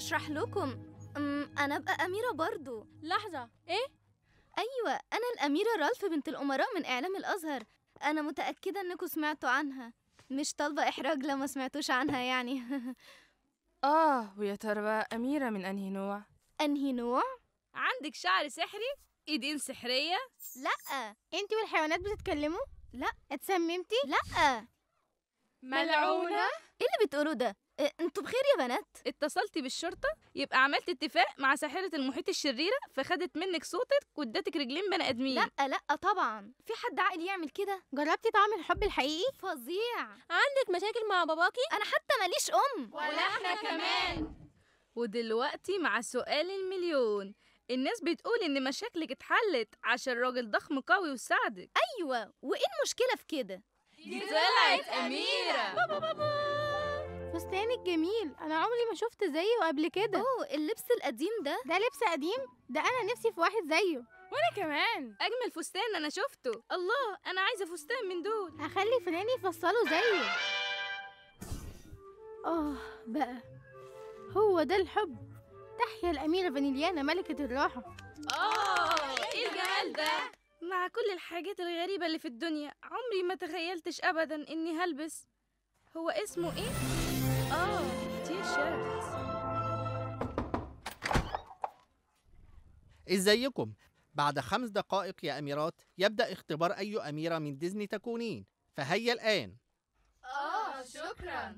هشرح لكم. أنا أبقى أميرة برضو. لحظة، إيه؟ أيوة، أنا الأميرة رالف بنت الأمراء من إعلام الأزهر. أنا متأكدة إنكم سمعتوا عنها، مش طالبة إحراج لو ما سمعتوش عنها يعني. ويا ترى بقى أميرة من أنهي نوع؟ أنهي نوع؟ عندك شعر سحري؟ إيدين سحرية؟ لأ. انتي والحيوانات بتتكلموا؟ لا. اتسممتي؟ لأ. ملعونة؟ إيه اللي بتقولوا ده؟ انتوا بخير يا بنات؟ اتصلتي بالشرطة؟ يبقى عملت اتفاق مع ساحرة المحيط الشريرة فخدت منك صوتك وادتك رجلين بني آدمين. لأ طبعا، في حد عاقل يعمل كده؟ جربتي طعم الحب الحقيقي؟ فظيع. عندك مشاكل مع باباكي؟ أنا حتى ماليش أم. ولا احنا كمان. ودلوقتي مع سؤال المليون، الناس بتقول إن مشاكلك اتحلت عشان راجل ضخم قوي وساعدك. أيوة، وإيه المشكلة في كده؟ دي طلعت أميرة. فستانك جميل، انا عمري ما شفت زيه قبل كده. أوه، اللبس القديم ده؟ ده لبس قديم؟ ده انا نفسي في واحد زيه. وأنا كمان. أجمل فستان أنا شفته. الله، أنا عايزة فستان من دول. هخلي فلان يفصله زيه. بقى هو ده الحب. تحيا الأميرة فانيليانا ملكة الراحة. إيه الجمال ده؟ مع كل الحاجات الغريبة اللي في الدنيا عمري ما تخيلتش أبدا إني هلبس. هو اسمه إيه؟ تي شيرت. ازيكم؟ بعد 5 دقائق يا أميرات يبدأ اختبار أي أميرة من ديزني تكونين، فهيا الآن. شكرا.